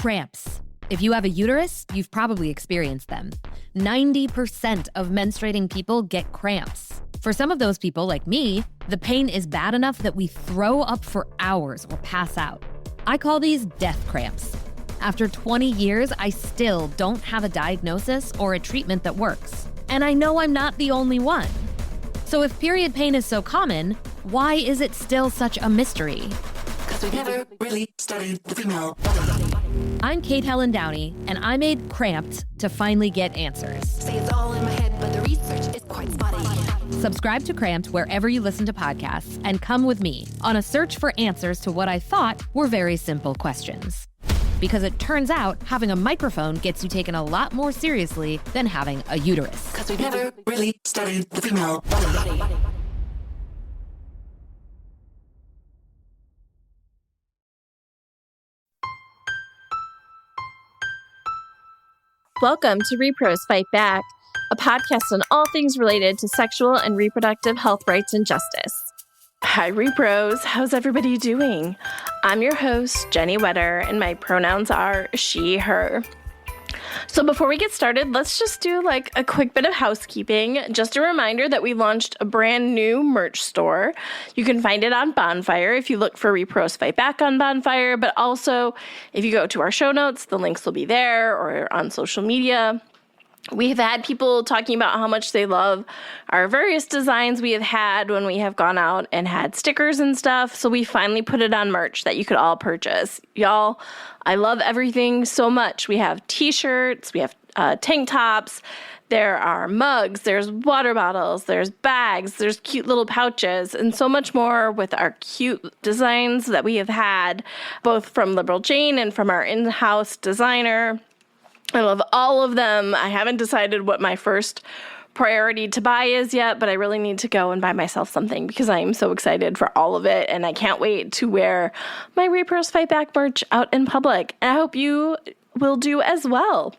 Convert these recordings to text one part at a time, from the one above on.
Cramps. If you have a uterus, you've probably experienced them. 90% of menstruating people get cramps. For some of those people, like me, the pain is bad enough that we throw up for hours or pass out. I call these death cramps. After 20 years, I still don't have a diagnosis or a treatment that works. And I know I'm not the only one. So if period pain is so common, why is it still such a mystery? Because we never really studied the female. I'm Kate Helen Downey, and I made Cramped to finally get answers. Say it's all in my head, but the research is quite spotty. Subscribe to Cramped wherever you listen to podcasts, and come with me on a search for answers to what I thought were very simple questions. Because it turns out having a microphone gets you taken a lot more seriously than having a uterus. Because we never really studied the female. Welcome to rePROs Fight Back, a podcast on all things related to sexual and reproductive health rights and justice. Hi, rePROs. How's everybody doing? I'm your host, Jenny Wetter, and my pronouns are she, her. So before we get started, let's just do a quick bit of housekeeping. Just a reminder that we launched a brand new merch store. You can find it on Bonfire if you look for rePROs Fight Back on Bonfire, but also if you go to our show notes, the links will be there, or on social media. We have had people talking about how much they love our various designs we have had when we have gone out and had stickers and stuff. So we finally put it on merch that you could all purchase. Y'all, I love everything so much. We have t-shirts, we have tank tops, there are mugs, there's water bottles, there's bags, there's cute little pouches, and so much more with our cute designs that we have had, both from Liberal Jane and from our in-house designer. I love all of them. I haven't decided what my first priority to buy is yet, but I really need to go and buy myself something because I am so excited for all of it, and I can't wait to wear my rePROs Fight Back merch out in public. And I hope you will do as well.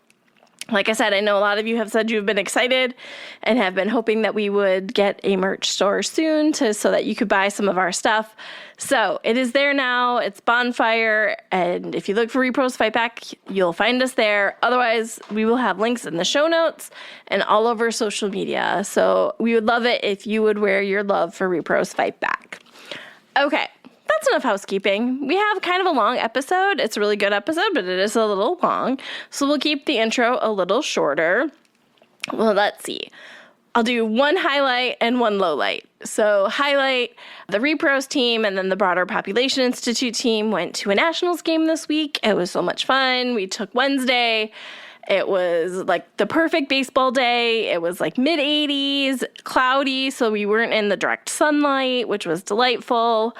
Like I said, I know a lot of you have said you've been excited and have been hoping that we would get a merch store soon so that you could buy some of our stuff. So it is there now. It's Bonfire. And if you look for rePROs Fight Back, you'll find us there. Otherwise, we will have links in the show notes and all over social media. So we would love it if you would wear your love for rePROs Fight Back. Okay. That's enough housekeeping. We have kind of a long episode. It's a really good episode, but it is a little long. So we'll keep the intro a little shorter. Well, let's see. I'll do one highlight and one lowlight. So highlight, the rePROs team and then the broader Population Institute team went to a nationals game this week. It was so much fun. We took Wednesday. It was the perfect baseball day. It was mid-80s, cloudy, so we weren't in the direct sunlight, which was delightful.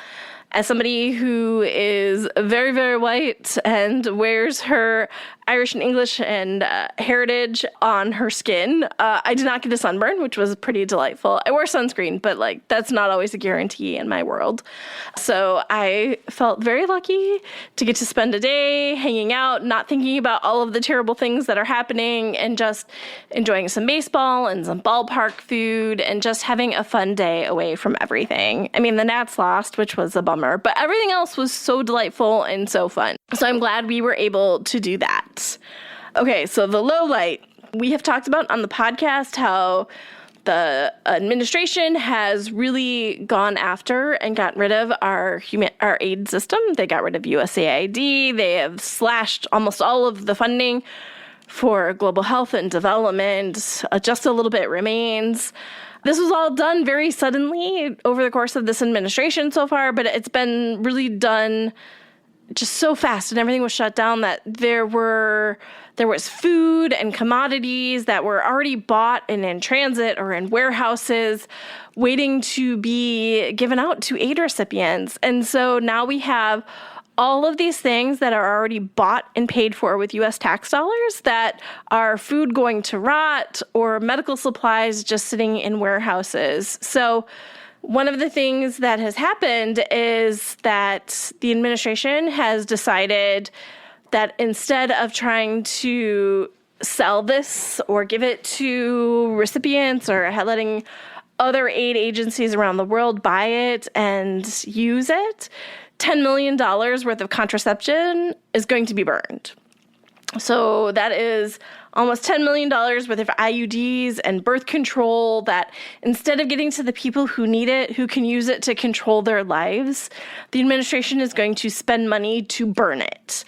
As somebody who is very, very white and wears her Irish and English and heritage on her skin, I did not get a sunburn, which was pretty delightful. I wore sunscreen, but that's not always a guarantee in my world. So I felt very lucky to get to spend a day hanging out, not thinking about all of the terrible things that are happening, and just enjoying some baseball and some ballpark food and just having a fun day away from everything. I mean, the Nats lost, which was a bummer, but everything else was so delightful and so fun. So I'm glad we were able to do that. Okay, so the low light. We have talked about on the podcast how the administration has really gone after and gotten rid of our aid system. They got rid of USAID. They have slashed almost all of the funding for global health and development. Just a little bit remains. This was all done very suddenly over the course of this administration so far, but it's been really done just so fast, and everything was shut down that there was food and commodities that were already bought and in transit or in warehouses waiting to be given out to aid recipients. And so now we have all of these things that are already bought and paid for with U.S. tax dollars that are food going to rot or medical supplies just sitting in warehouses. So one of the things that has happened is that the administration has decided that instead of trying to sell this or give it to recipients or letting other aid agencies around the world buy it and use it, $10 million worth of contraception is going to be burned. So that is almost $10 million worth of IUDs and birth control that instead of getting to the people who need it, who can use it to control their lives, the administration is going to spend money to burn it.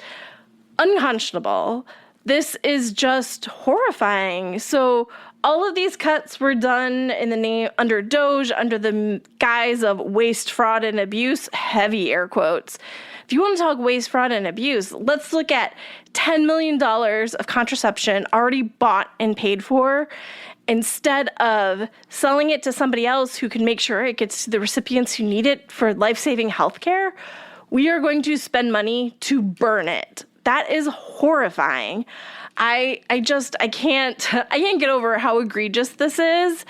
Unconscionable. This is just horrifying. So all of these cuts were done in the name under DOGE, under the guise of waste, fraud, and abuse, heavy air quotes. If you want to talk waste, fraud, and abuse, let's look at $10 million of contraception already bought and paid for instead of selling it to somebody else who can make sure it gets to the recipients who need it for life-saving healthcare. We are going to spend money to burn it. That is horrifying. I can't get over how egregious this is.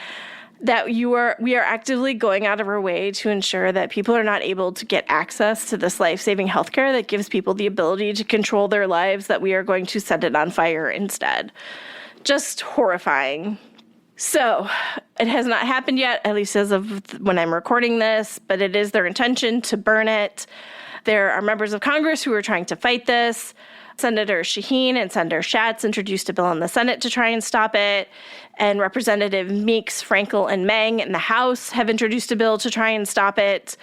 That we are actively going out of our way to ensure that people are not able to get access to this life-saving healthcare that gives people the ability to control their lives, that we are going to set it on fire instead. Just horrifying. So it has not happened yet, at least as of when I'm recording this, but it is their intention to burn it. There are members of Congress who are trying to fight this. Senator Shaheen and Senator Schatz introduced a bill in the Senate to try and stop it. And Representative Meeks, Frankel, and Meng in the House have introduced a bill to try and stop it.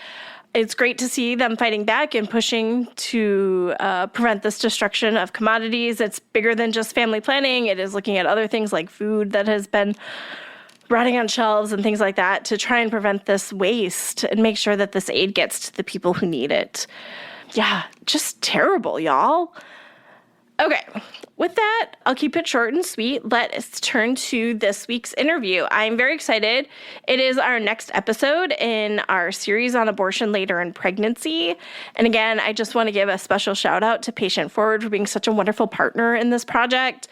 It's great to see them fighting back and pushing to prevent this destruction of commodities. It's bigger than just family planning. It is looking at other things like food that has been rotting on shelves and things like that to try and prevent this waste and make sure that this aid gets to the people who need it. Yeah, just terrible, y'all. Okay, with that, I'll keep it short and sweet. Let's turn to this week's interview. I'm very excited. It is our next episode in our series on abortion later in pregnancy. And again, I just want to give a special shout out to Patient Forward for being such a wonderful partner in this project.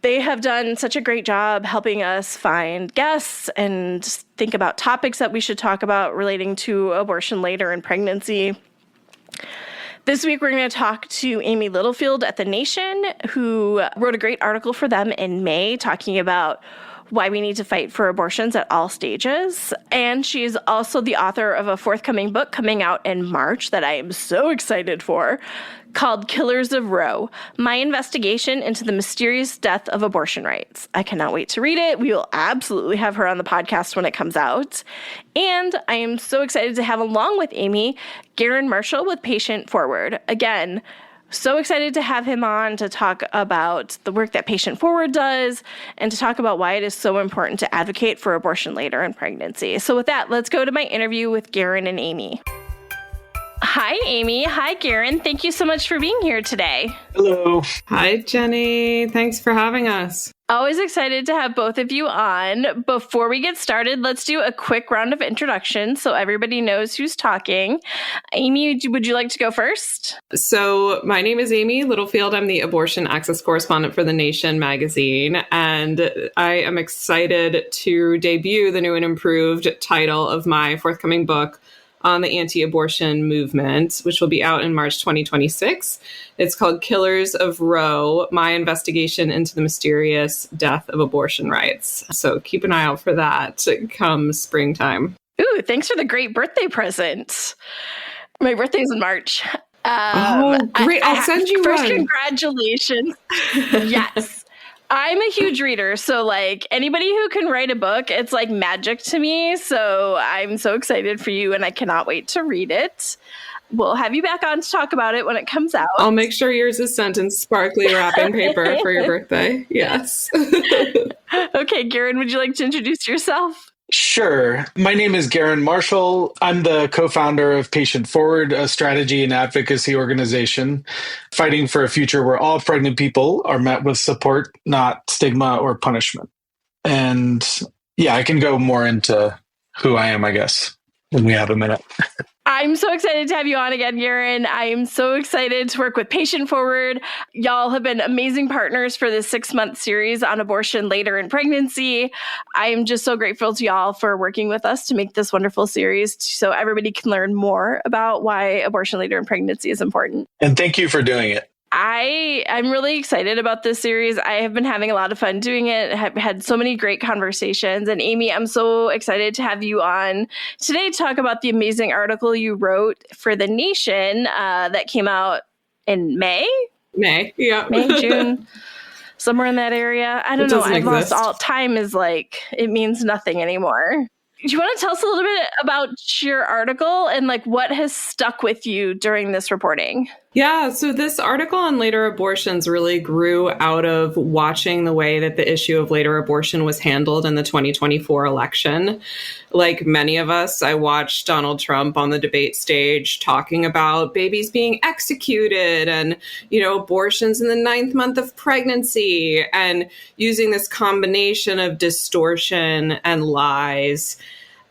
They have done such a great job helping us find guests and think about topics that we should talk about relating to abortion later in pregnancy. This week, we're going to talk to Amy Littlefield at The Nation, who wrote a great article for them in May talking about why we need to fight for abortions at all stages. And she is also the author of a forthcoming book coming out in March that I am so excited for, called Killers of Roe, My Investigation into the Mysterious Death of Abortion Rights. I cannot wait to read it. We will absolutely have her on the podcast when it comes out. And I am so excited to have along with Amy, Garin Marschall with Patient Forward. Again, so excited to have him on to talk about the work that Patient Forward does and to talk about why it is so important to advocate for abortion later in pregnancy. So with that, let's go to my interview with Garin and Amy. Hi, Amy. Hi, Garin. Thank you so much for being here today. Hello. Hi, Jenny. Thanks for having us. Always excited to have both of you on. Before we get started, let's do a quick round of introductions so everybody knows who's talking. Amy, would you like to go first? So my name is Amy Littlefield. I'm the abortion access correspondent for The Nation magazine, and I am excited to debut the new and improved title of my forthcoming book on the anti-abortion movement, which will be out in March 2026. It's called Killers of Roe, My Investigation into the Mysterious Death of Abortion Rights. So keep an eye out for that come springtime. Ooh, thanks for the great birthday present. My birthday's in March. Great. I'll send you first, one. Congratulations. Yes. I'm a huge reader, so like anybody who can write a book, it's like magic to me. So I'm so excited for you and I cannot wait to read it. We'll have you back on to talk about it when it comes out. I'll make sure yours is sent in sparkly wrapping paper for your birthday. Yes. Okay, Garin, would you like to introduce yourself? Sure. My name is Garin Marschall. I'm the co-founder of Patient Forward, a strategy and advocacy organization fighting for a future where all pregnant people are met with support, not stigma or punishment. And yeah, I can go more into who I am, I guess, when we have a minute. I'm so excited to have you on again, Garin. I am so excited to work with Patient Forward. Y'all have been amazing partners for this 6-month series on abortion later in pregnancy. I am just so grateful to y'all for working with us to make this wonderful series so everybody can learn more about why abortion later in pregnancy is important. And thank you for doing it. I'm really excited about this series. I have been having a lot of fun doing it. I have had so many great conversations. And Amy, I'm so excited to have you on today to talk about the amazing article you wrote for The Nation that came out in May. May. Yeah. May, June, somewhere in that area. I don't know. I've lost all time is like, it means nothing anymore. Do you want to tell us a little bit about your article and like what has stuck with you during this reporting? Yeah, so this article on later abortions really grew out of watching the way that the issue of later abortion was handled in the 2024 election. Like many of us, I watched Donald Trump on the debate stage talking about babies being executed and, abortions in the 9th month of pregnancy, and using this combination of distortion and lies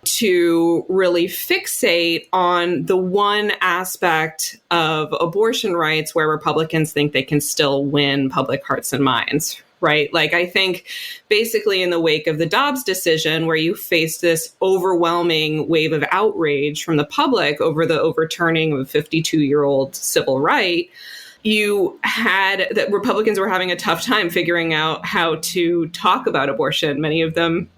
to really fixate on the one aspect of abortion rights where Republicans think they can still win public hearts and minds, right? Like, I think basically in the wake of the Dobbs decision, where you faced this overwhelming wave of outrage from the public over the overturning of a 52-year-old civil right, you had that Republicans were having a tough time figuring out how to talk about abortion. Many of them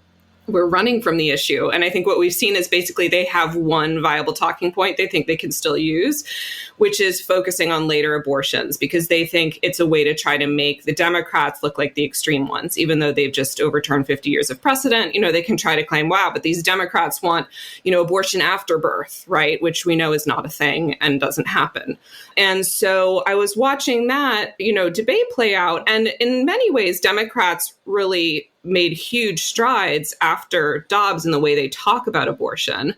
were running from the issue. And I think what we've seen is basically they have one viable talking point they think they can still use, which is focusing on later abortions, because they think it's a way to try to make the Democrats look like the extreme ones, even though they've just overturned 50 years of precedent. They can try to claim, wow, but these Democrats want, abortion after birth, right? Which we know is not a thing and doesn't happen. And so I was watching that, debate play out. And in many ways, Democrats really made huge strides after Dobbs in the way they talk about abortion.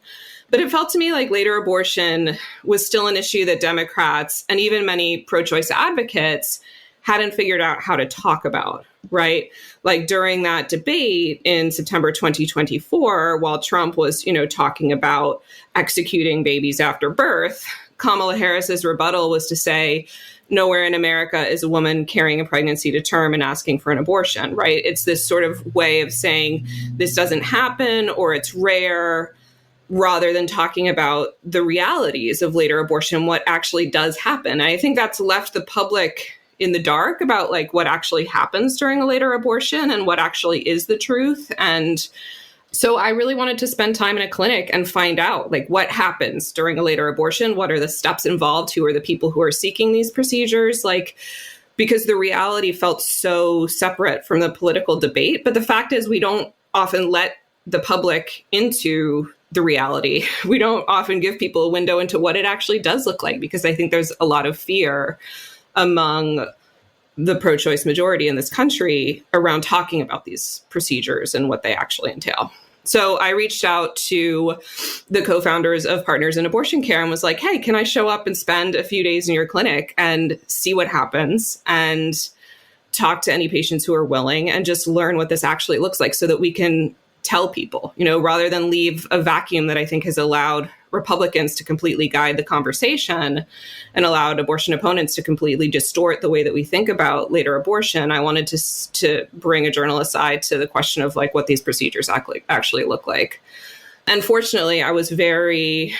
But it felt to me like later abortion was still an issue that Democrats and even many pro-choice advocates hadn't figured out how to talk about, right? Like during that debate in September 2024, while Trump was, talking about executing babies after birth, Kamala Harris's rebuttal was to say, nowhere in America is a woman carrying a pregnancy to term and asking for an abortion, right? It's this sort of way of saying this doesn't happen or it's rare, rather than talking about the realities of later abortion, what actually does happen. And I think that's left the public in the dark about like what actually happens during a later abortion and what actually is the truth. And so I really wanted to spend time in a clinic and find out like what happens during a later abortion. What are the steps involved? Who are the people who are seeking these procedures? Because the reality felt so separate from the political debate. But the fact is, we don't often let the public into the reality. We don't often give people a window into what it actually does look like, because I think there's a lot of fear among the pro-choice majority in this country around talking about these procedures and what they actually entail. So I reached out to the co-founders of Partners in Abortion Care and was like, hey, can I show up and spend a few days in your clinic and see what happens and talk to any patients who are willing and just learn what this actually looks like so that we can tell people, rather than leave a vacuum that I think has allowed Republicans to completely guide the conversation and allowed abortion opponents to completely distort the way that we think about later abortion. I wanted to bring a journalist side to the question of like what these procedures actually look like. And fortunately, I was very,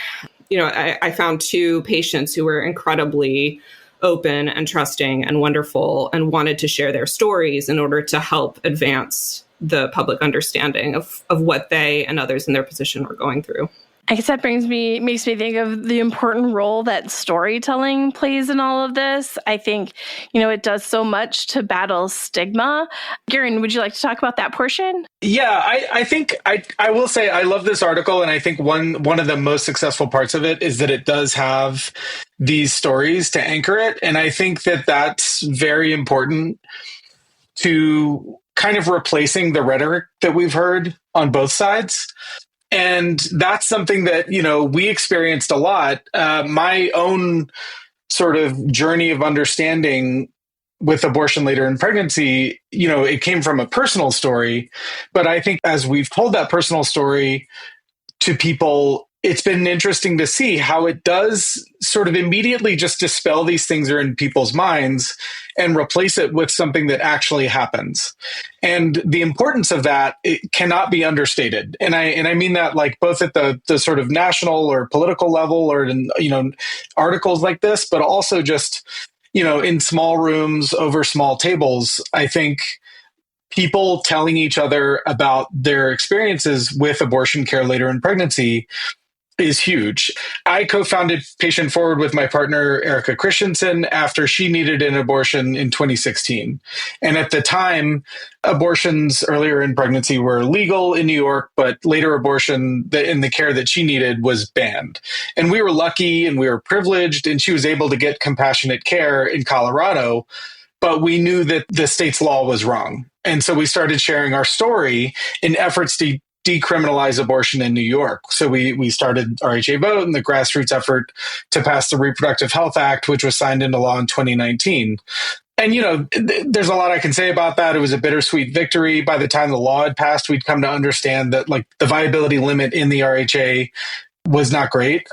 I found two patients who were incredibly open and trusting and wonderful and wanted to share their stories in order to help advance the public understanding of what they and others in their position were going through. I guess that makes me think of the important role that storytelling plays in all of this. I think, it does so much to battle stigma. Garin, would you like to talk about that portion? Yeah, I think I will say I love this article. And I think one of the most successful parts of it is that it does have these stories to anchor it. And I think that that's very important to kind of replacing the rhetoric that we've heard on both sides. And that's something that, we experienced a lot. My own sort of journey of understanding with abortion later in pregnancy, it came from a personal story. But I think as we've told that personal story to people, it's been interesting to see how it does sort of immediately just dispel these things that are in people's minds and replace it with something that actually happens. And the importance of that, it cannot be understated. And I mean that like both at the sort of national or political level or in, articles like this, but also just, in small rooms over small tables. I think people telling each other about their experiences with abortion care later in pregnancy is huge. I co-founded Patient Forward with my partner, Erica Christensen, after she needed an abortion in 2016. And at the time, abortions earlier in pregnancy were legal in New York, but later abortion in the care that she needed was banned. And we were lucky and we were privileged, and she was able to get compassionate care in Colorado, but we knew that the state's law was wrong. And so we started sharing our story in efforts to decriminalize abortion in New York. So we started RHA Vote and the grassroots effort to pass the Reproductive Health Act, which was signed into law in 2019. And, there's a lot I can say about that. It was a bittersweet victory. By the time the law had passed, we'd come to understand that the viability limit in the RHA was not great,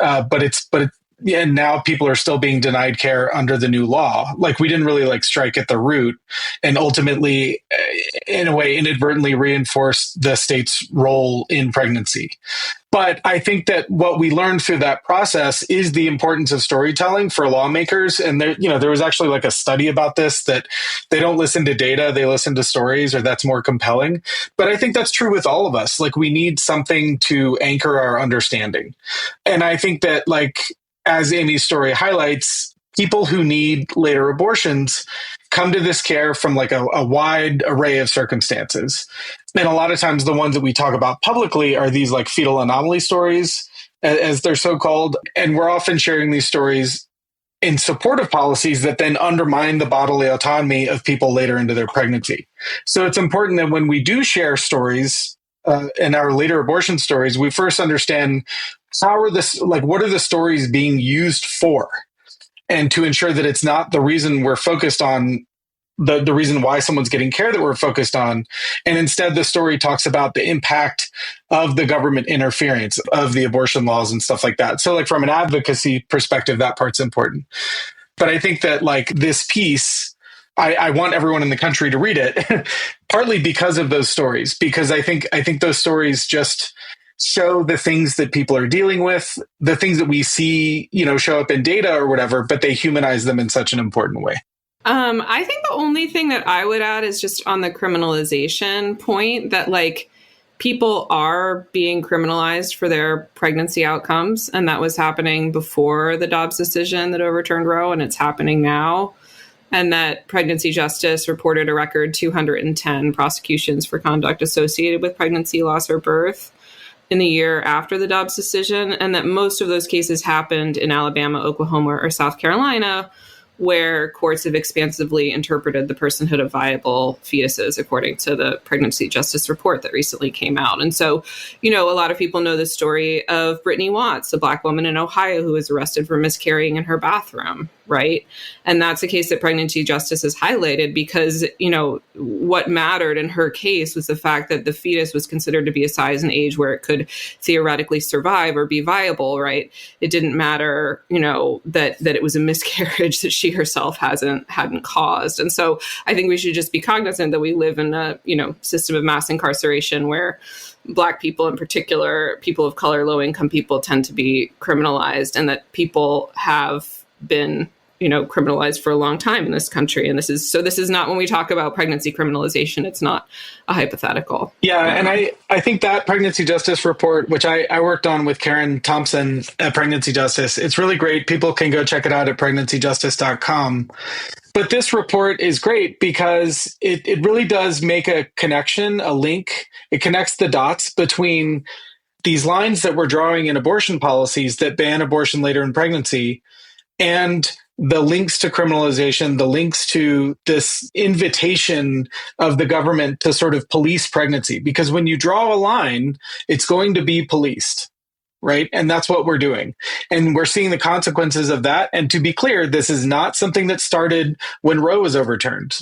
and now people are still being denied care under the new law. We didn't really strike at the root, and ultimately, in a way, inadvertently reinforce the state's role in pregnancy. But I think that what we learned through that process is the importance of storytelling for lawmakers. And there was actually a study about this, that they don't listen to data, they listen to stories, or that's more compelling. But I think that's true with all of us. We need something to anchor our understanding. And I think that as Amy's story highlights, people who need later abortions come to this care from a wide array of circumstances. And a lot of times the ones that we talk about publicly are these fetal anomaly stories, as they're so called. And we're often sharing these stories in support of policies that then undermine the bodily autonomy of people later into their pregnancy. So it's important that when we do share stories, in our later abortion stories, we first understand what are the stories being used for, and to ensure that it's not the reason we're focused on, the reason why someone's getting care that we're focused on. And instead, the story talks about the impact of the government interference of the abortion laws and stuff like that. So from an advocacy perspective, that part's important. But I think that this piece, I want everyone in the country to read it, partly because of those stories, because I think those stories just show the things that people are dealing with, the things that we see, show up in data or whatever, but they humanize them in such an important way. I think the only thing that I would add is just on the criminalization point, that people are being criminalized for their pregnancy outcomes. And that was happening before the Dobbs decision that overturned Roe, and it's happening now. And that Pregnancy Justice reported a record 210 prosecutions for conduct associated with pregnancy, loss, or birth in the year after the Dobbs decision, and that most of those cases happened in Alabama, Oklahoma, or South Carolina, where courts have expansively interpreted the personhood of viable fetuses, according to the Pregnancy Justice report that recently came out. And so, a lot of people know the story of Brittany Watts, a Black woman in Ohio who was arrested for miscarrying in her bathroom, right? And that's a case that Pregnancy Justice has highlighted because, what mattered in her case was the fact that the fetus was considered to be a size and age where it could theoretically survive or be viable, right? It didn't matter, that it was a miscarriage that she herself hadn't caused. And so I think we should just be cognizant that we live in a, system of mass incarceration where Black people, in particular, people of color, low-income people, tend to be criminalized, and that people have been criminalized for a long time in this country. And this is not, when we talk about pregnancy criminalization, it's not a hypothetical. Yeah. And I think that Pregnancy Justice report, which I worked on with Karen Thompson at Pregnancy Justice, it's really great. People can go check it out at pregnancyjustice.com. But this report is great because it really does make a connection, a link. It connects the dots between these lines that we're drawing in abortion policies that ban abortion later in pregnancy and the links to criminalization, the links to this invitation of the government to sort of police pregnancy. Because when you draw a line, it's going to be policed, right? And that's what we're doing. And we're seeing the consequences of that. And to be clear, this is not something that started when Roe was overturned.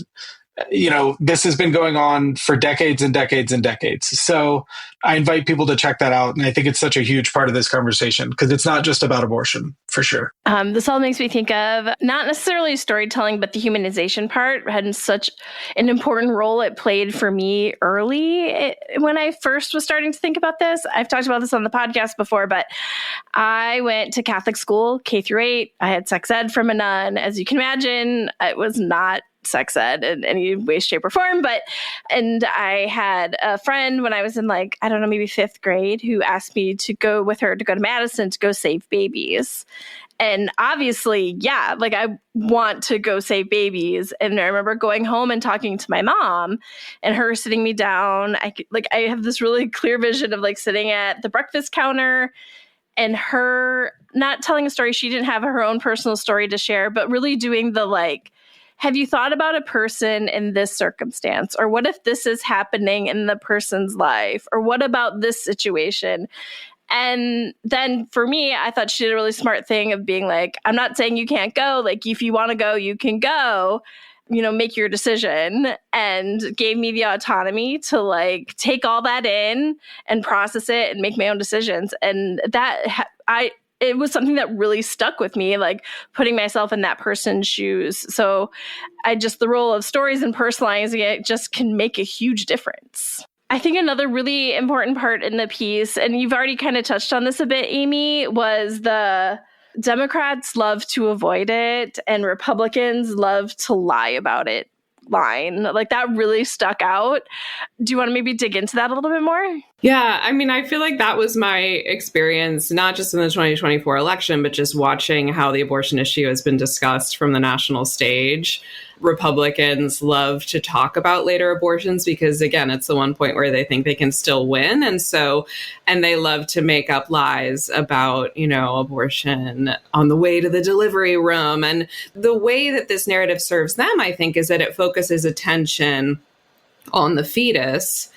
This has been going on for decades and decades and decades. So I invite people to check that out. And I think it's such a huge part of this conversation because it's not just about abortion, for sure. This all makes me think of not necessarily storytelling, but the humanization part had such an important role it played for me early when I first was starting to think about this. I've talked about this on the podcast before, but I went to Catholic school, K through 8. I had sex ed from a nun. As you can imagine, it was not sex ed in any way, shape, or form. And I had a friend when I was in like, I don't know, maybe 5th grade who asked me to go with her to go to Madison to go save babies. And obviously, yeah, like I want to go save babies. And I remember going home and talking to my mom and her sitting me down. I have this really clear vision of like sitting at the breakfast counter and her not telling a story. She didn't have her own personal story to share, but really doing the like, have you thought about a person in this circumstance? Or what if this is happening in the person's life? Or what about this situation? And then for me, I thought she did a really smart thing of being like, I'm not saying you can't go. Like, if you want to go, you can go, make your decision, and gave me the autonomy to like take all that in and process it and make my own decisions. And it was something that really stuck with me, like putting myself in that person's shoes. So the role of stories and personalizing it just can make a huge difference. I think another really important part in the piece, and you've already kind of touched on this a bit, Amy, was the Democrats love to avoid it and Republicans love to lie about it line. Like that really stuck out. Do you want to maybe dig into that a little bit more? Yeah, I mean, I feel like that was my experience, not just in the 2024 election, but just watching how the abortion issue has been discussed from the national stage. Republicans love to talk about later abortions because, again, it's the one point where they think they can still win. And they love to make up lies about, abortion on the way to the delivery room. And the way that this narrative serves them, I think, is that it focuses attention on the fetus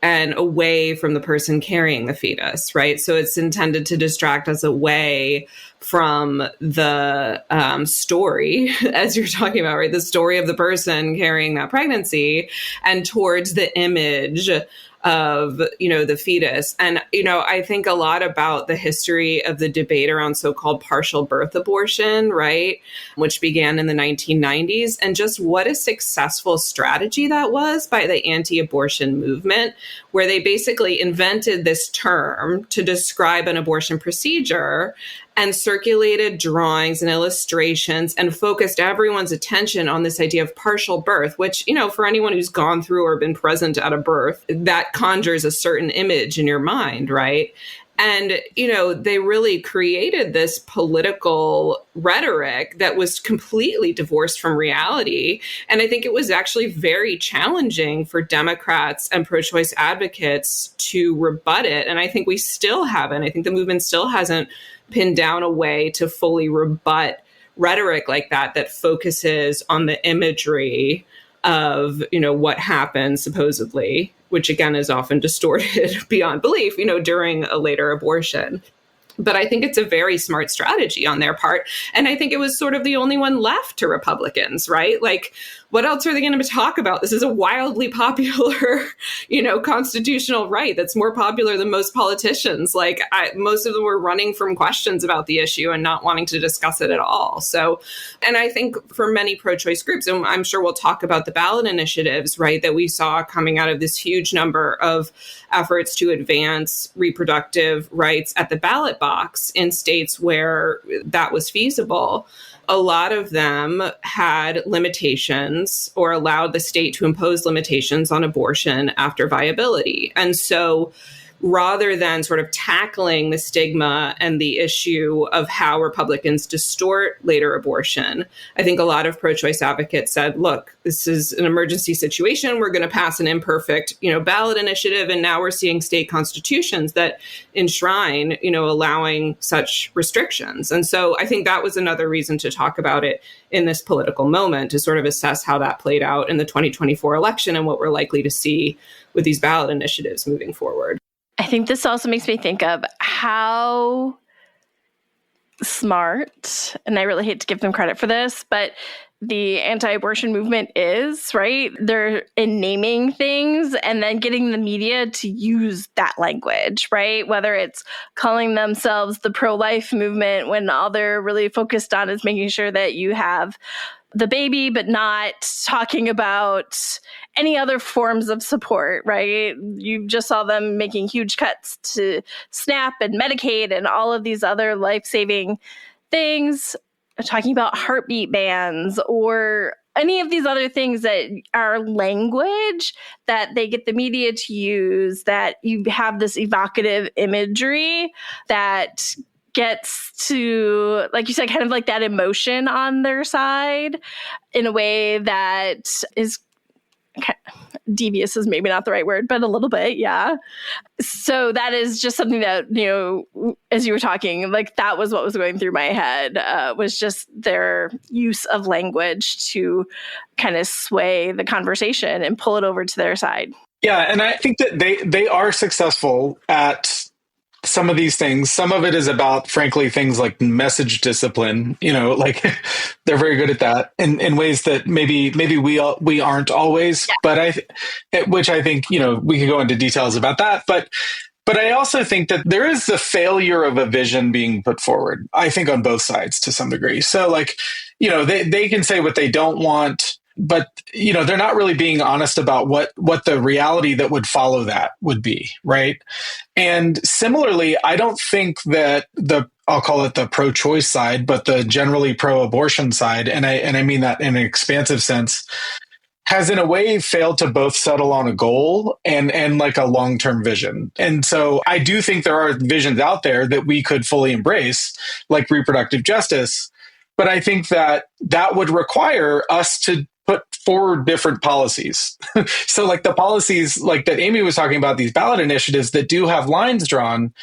and away from the person carrying the fetus, right? So it's intended to distract us away from the story, as you're talking about, right? The story of the person carrying that pregnancy, and towards the image of, the fetus. And, I think a lot about the history of the debate around so-called partial birth abortion, right? Which began in the 1990s, and just what a successful strategy that was by the anti-abortion movement, where they basically invented this term to describe an abortion procedure and circulated drawings and illustrations and focused everyone's attention on this idea of partial birth, which, for anyone who's gone through or been present at a birth, that conjures a certain image in your mind, right? And, they really created this political rhetoric that was completely divorced from reality. And I think it was actually very challenging for Democrats and pro-choice advocates to rebut it. And I think we still haven't. I think the movement still hasn't pinned down a way to fully rebut rhetoric like that focuses on the imagery of, what happened supposedly, which again is often distorted beyond belief, during a later abortion. But I think it's a very smart strategy on their part. And I think it was sort of the only one left to Republicans, right? Like, what else are they going to talk about? This is a wildly popular, constitutional right that's more popular than most politicians. Like, most of them were running from questions about the issue and not wanting to discuss it at all. So, and I think for many pro-choice groups, and I'm sure we'll talk about the ballot initiatives, right, that we saw coming out of this huge number of efforts to advance reproductive rights at the ballot box in states where that was feasible. A lot of them had limitations or allowed the state to impose limitations on abortion after viability. And so rather than sort of tackling the stigma and the issue of how Republicans distort later abortion, I think a lot of pro-choice advocates said, look, this is an emergency situation. We're going to pass an imperfect, ballot initiative. And now we're seeing state constitutions that enshrine, allowing such restrictions. And so I think that was another reason to talk about it in this political moment, to sort of assess how that played out in the 2024 election and what we're likely to see with these ballot initiatives moving forward. I think this also makes me think of how smart, and I really hate to give them credit for this, but the anti-abortion movement is, right? They're in naming things and then getting the media to use that language, right? Whether it's calling themselves the pro-life movement when all they're really focused on is making sure that you have the baby, but not talking about any other forms of support, right? You just saw them making huge cuts to SNAP and Medicaid and all of these other life-saving things, talking about heartbeat bans or any of these other things that are language that they get the media to use, that you have this evocative imagery that gets to, like you said, kind of like that emotion on their side in a way that is devious is maybe not the right word, but a little bit, yeah. So that is just something that, as you were talking, like that was what was going through my head, was just their use of language to kind of sway the conversation and pull it over to their side. Yeah, and I think that they are successful at some of these things. Some of it is about, frankly, things like message discipline. Like they're very good at that in ways that maybe we aren't always. Yeah. But which I think we could go into details about that. But I also think that there is the failure of a vision being put forward, I think, on both sides to some degree. So like, they can say what they don't want, but they're not really being honest about what the reality that would follow that would be, right? And similarly, I don't think that I'll call it the pro-choice side, but the generally pro-abortion side, and I mean that in an expansive sense, has in a way failed to both settle on a goal and like a long-term vision. And so I do think there are visions out there that we could fully embrace, like reproductive justice. But I think that would require us to put forward different policies. So like the policies like that Amy was talking about, these ballot initiatives that do have lines drawn,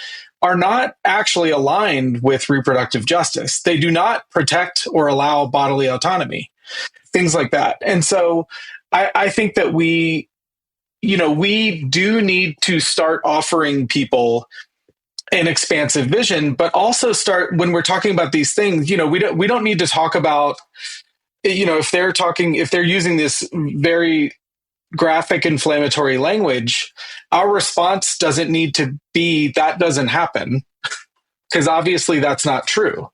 are not actually aligned with reproductive justice. They do not protect or allow bodily autonomy, things like that. And so I think that we do need to start offering people an expansive vision, but also start, when we're talking about these things, we don't need to talk about, if they're using this very graphic, inflammatory language, our response doesn't need to be that doesn't happen, because obviously that's not true.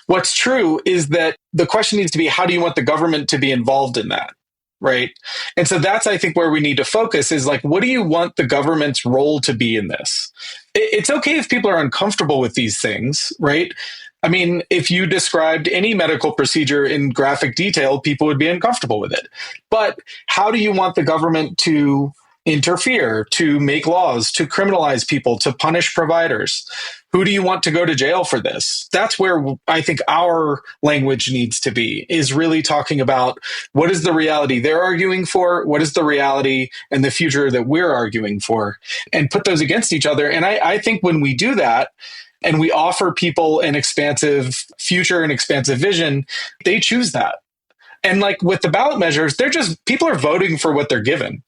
What's true is that the question needs to be, how do you want the government to be involved in that? Right. And so that's, I think, where we need to focus is like, what do you want the government's role to be in this? It's okay if people are uncomfortable with these things, right? I mean, if you described any medical procedure in graphic detail, people would be uncomfortable with it. But how do you want the government to interfere, to make laws, to criminalize people, to punish providers? Who do you want to go to jail for this? That's where I think our language needs to be, is really talking about what is the reality they're arguing for, what is the reality and the future that we're arguing for, and put those against each other. And I think when we do that, and we offer people an expansive future and expansive vision, they choose that. And like with the ballot measures, people are voting for what they're given.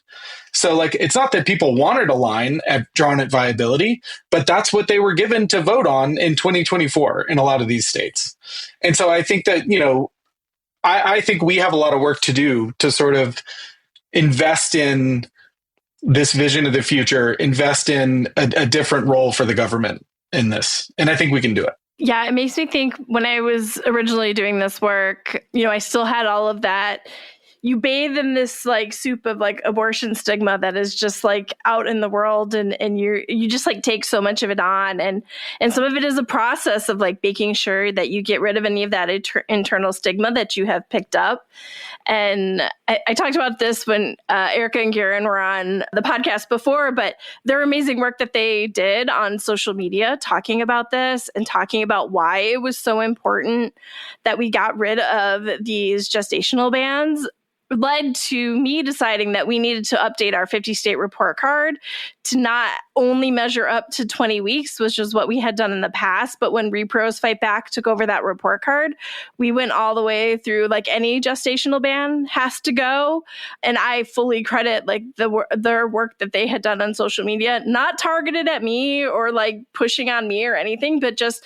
So like, it's not that people wanted a line drawn at viability, but that's what they were given to vote on in 2024 in a lot of these states. And so I think that, I think we have a lot of work to do to sort of invest in this vision of the future, invest in a different role for the government in this. And I think we can do it. Yeah, it makes me think when I was originally doing this work, I still had all of that. You bathe in this like soup of like abortion stigma that is just like out in the world, and you just like take so much of it on, and some of it is a process of like making sure that you get rid of any of that internal stigma that you have picked up. And I talked about this when Erica and Garin were on the podcast before, but their amazing work that they did on social media talking about this and talking about why it was so important that we got rid of these gestational bans led to me deciding that we needed to update our 50-state report card to not only measure up to 20 weeks, which is what we had done in the past, but when rePROs Fight Back took over that report card, we went all the way through like any gestational ban has to go. And I fully credit like their work that they had done on social media, not targeted at me or like pushing on me or anything, but just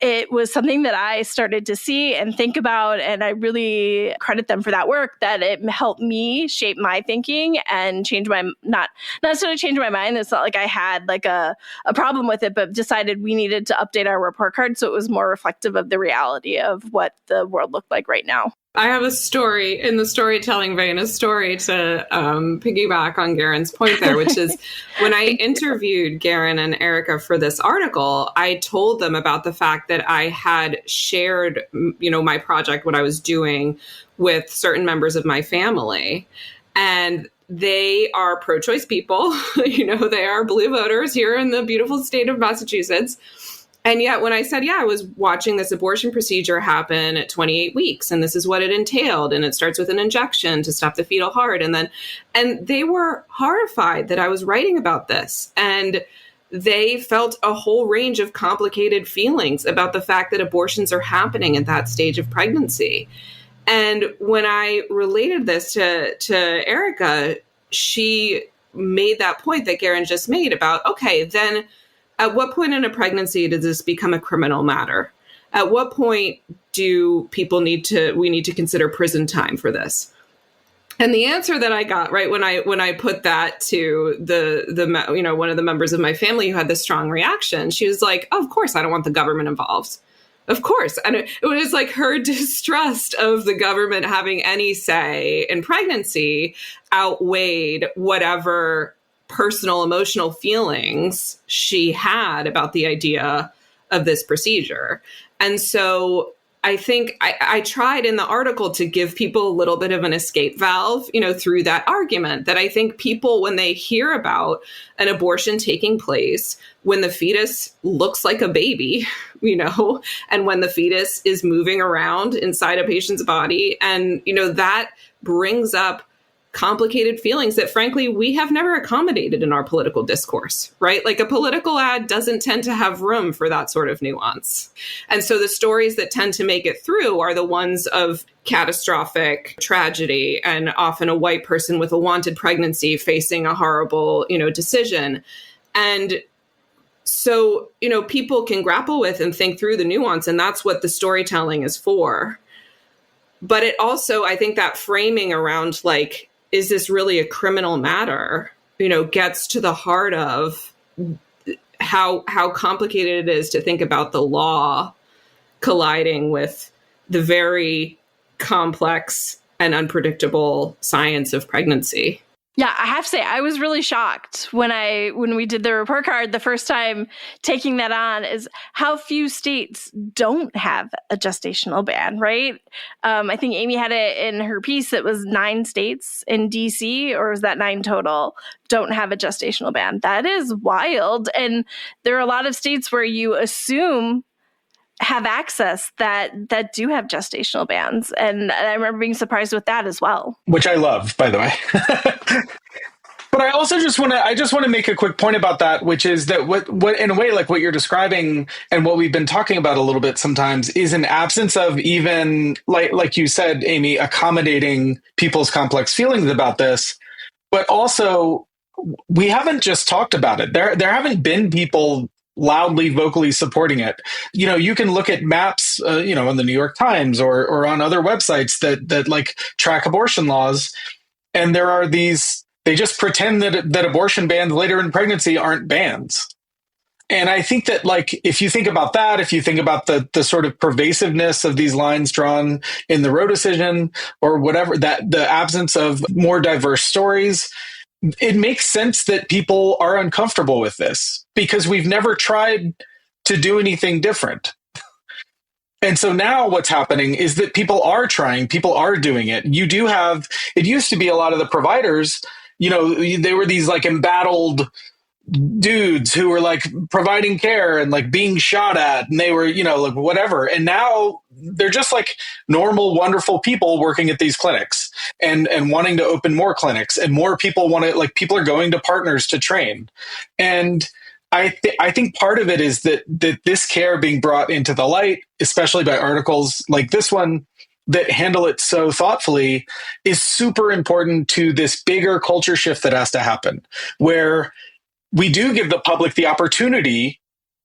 it was something that I started to see and think about, and I really credit them for that work, that it helped me shape my thinking and change not necessarily change my mind. It's not like I had like a problem with it, but decided we needed to update our report card so it was more reflective of the reality of what the world looked like right now. I have a story in the storytelling vein, a story to piggyback on Garin's point there, which is when I interviewed Garin and Erica for this article, I told them about the fact that I had shared, my project, what I was doing with certain members of my family. And they are pro-choice people. They are blue voters here in the beautiful state of Massachusetts. And yet when I said, I was watching this abortion procedure happen at 28 weeks, and this is what it entailed, and it starts with an injection to stop the fetal heart. And they were horrified that I was writing about this. And they felt a whole range of complicated feelings about the fact that abortions are happening at that stage of pregnancy. And when I related this to Erica, she made that point that Garin just made about, okay, then at what point in a pregnancy does this become a criminal matter? At what point do we need to consider prison time for this? And the answer that I got, right, when I put that to the one of the members of my family who had this strong reaction, she was like, oh, of course, I don't want the government involved. Of course. And it was like her distrust of the government having any say in pregnancy outweighed whatever personal emotional feelings she had about the idea of this procedure. And so I think I tried in the article to give people a little bit of an escape valve, through that argument that I think people, when they hear about an abortion taking place, when the fetus looks like a baby, and when the fetus is moving around inside a patient's body, and, that brings up complicated feelings that, frankly, we have never accommodated in our political discourse, right? Like a political ad doesn't tend to have room for that sort of nuance. And so the stories that tend to make it through are the ones of catastrophic tragedy and often a white person with a wanted pregnancy facing a horrible, decision. And so, people can grapple with and think through the nuance, and that's what the storytelling is for. But it also, I think that framing around like, is this really a criminal matter, gets to the heart of how complicated it is to think about the law colliding with the very complex and unpredictable science of pregnancy. Yeah, I have to say, I was really shocked when we did the report card the first time taking that on, is how few states don't have a gestational ban, right? I think Amy had it in her piece that was 9 states in DC, or was that 9 total, don't have a gestational ban. That is wild. And there are a lot of states where you assume have access that do have gestational bans. And I remember being surprised with that as well. Which I love, by the way. But I also just want to make a quick point about that, which is that what in a way, like what you're describing and what we've been talking about a little bit sometimes is an absence of even like you said, Amy, accommodating people's complex feelings about this. But also, we haven't just talked about it. There haven't been people loudly, vocally supporting it. You can look at maps, in the New York Times or on other websites that like track abortion laws. And there are these, they just pretend that abortion bans later in pregnancy aren't bans. And I think that, like, if you think about that, if you think about the sort of pervasiveness of these lines drawn in the Roe decision or whatever, that the absence of more diverse stories, it makes sense that people are uncomfortable with this because we've never tried to do anything different. And so now what's happening is that people are trying, people are doing it. It used to be a lot of the providers, they were these like embattled dudes who were like providing care and like being shot at, and they were, like whatever. And now they're just like normal, wonderful people working at these clinics and wanting to open more clinics, and more people people are going to partners to train. And I think part of it is that this care being brought into the light, especially by articles like this one that handle it so thoughtfully, is super important to this bigger culture shift that has to happen, where we do give the public the opportunity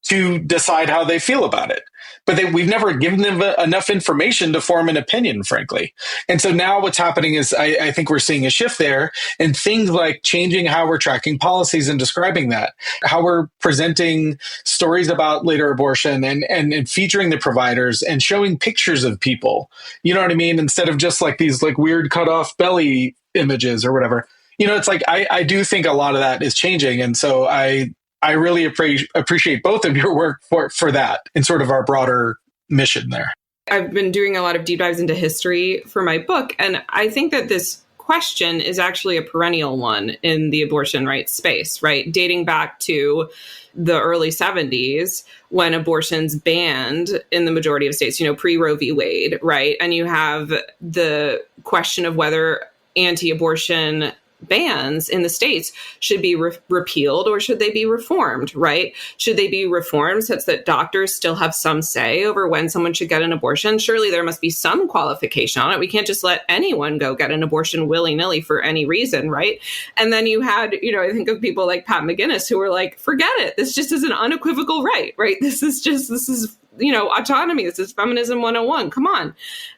to decide how they feel about it. But we've never given them enough information to form an opinion, frankly. And so now what's happening is I think we're seeing a shift there, and things like changing how we're tracking policies and describing that, how we're presenting stories about later abortion and featuring the providers and showing pictures of people, you know what I mean? Instead of just like these like weird cut off belly images or whatever. You know, it's like, I do think a lot of that is changing. And so I really appreciate both of your work for that and sort of our broader mission there. I've been doing a lot of deep dives into history for my book, and I think that this question is actually a perennial one in the abortion rights space, right? Dating back to the early 70s when abortion's banned in the majority of states, pre-Roe v. Wade, right? And you have the question of whether anti-abortion bans in the states should be repealed or should they be reformed, right? Should they be reformed such that doctors still have some say over when someone should get an abortion? Surely there must be some qualification on it. We can't just let anyone go get an abortion willy-nilly for any reason, right? And then you had, I think of people like Pat McGinnis who were like, forget it. This just is an unequivocal right? This is autonomy. This is feminism 101. Come on.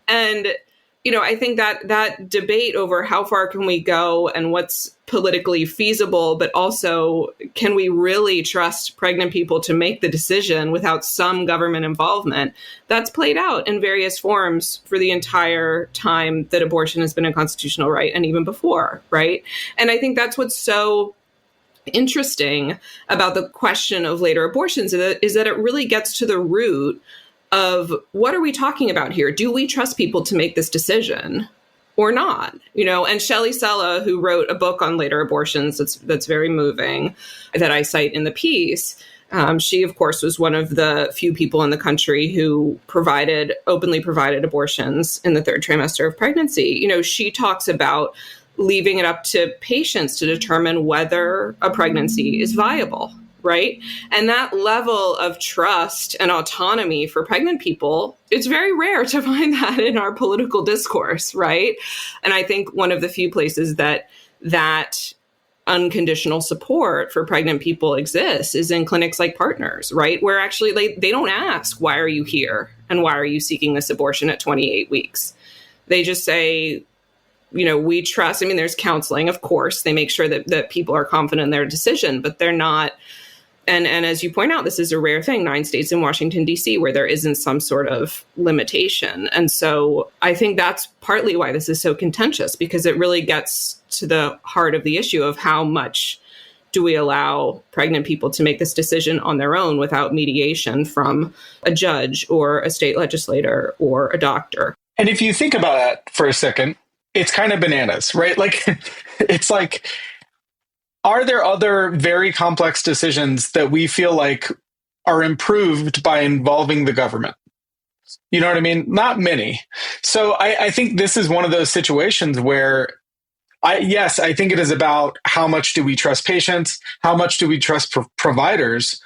And I think that debate over how far can we go and what's politically feasible, but also can we really trust pregnant people to make the decision without some government involvement, that's played out in various forms for the entire time that abortion has been a constitutional right and even before, right? And I think that's what's so interesting about the question of later abortions is that it really gets to the root of what are we talking about here? Do we trust people to make this decision or not? And Shelley Sella, who wrote a book on later abortions that's very moving that I cite in the piece, she, of course, was one of the few people in the country who openly provided abortions in the third trimester of pregnancy. She talks about leaving it up to patients to determine whether a pregnancy is viable. Right. And that level of trust and autonomy for pregnant people, it's very rare to find that in our political discourse. Right. And I think one of the few places that unconditional support for pregnant people exists is in clinics like Partners. Right. Where actually they don't ask, why are you here? And why are you seeking this abortion at 28 weeks? They just say, we trust. There's counseling, of course. They make sure that people are confident in their decision, but they're not. And as you point out, this is a rare thing, 9 states in Washington, D.C., where there isn't some sort of limitation. And so I think that's partly why this is so contentious, because it really gets to the heart of the issue of how much do we allow pregnant people to make this decision on their own without mediation from a judge or a state legislator or a doctor. And if you think about that for a second, it's kind of bananas, right? Like, it's like, are there other very complex decisions that we feel like are improved by involving the government? You know what I mean? Not many. So I think this is one of those situations where, I think it is about how much do we trust patients? How much do we trust providers?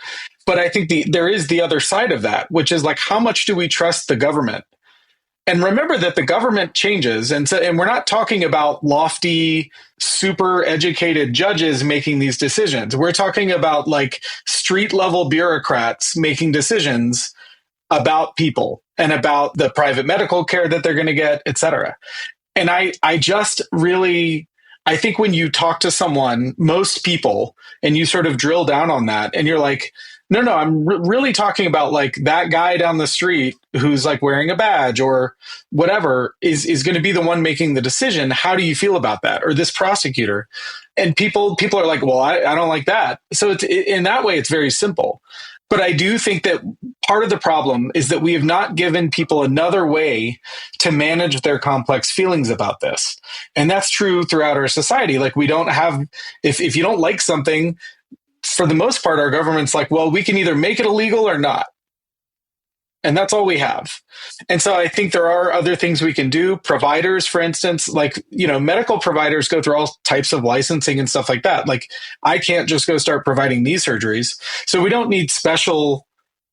But I think there is the other side of that, which is like, how much do we trust the government? And remember that the government changes. And we're not talking about lofty, super educated judges making these decisions. We're talking about like street level bureaucrats making decisions about people and about the private medical care that they're going to get, et cetera. And I just really, I think when you talk to someone, most people, and you sort of drill down on that and you're like, no, I'm really talking about like that guy down the street who's like wearing a badge or whatever is going to be the one making the decision. How do you feel about that? Or this prosecutor? And people are like, well, I don't like that. So in that way, it's very simple. But I do think that part of the problem is that we have not given people another way to manage their complex feelings about this. And that's true throughout our society. Like we don't have, if you don't like something, for the most part, our government's like, well, we can either make it illegal or not. And that's all we have. And so I think there are other things we can do. Providers, for instance, like, medical providers go through all types of licensing and stuff like that. Like I can't just go start providing knee surgeries. So we don't need special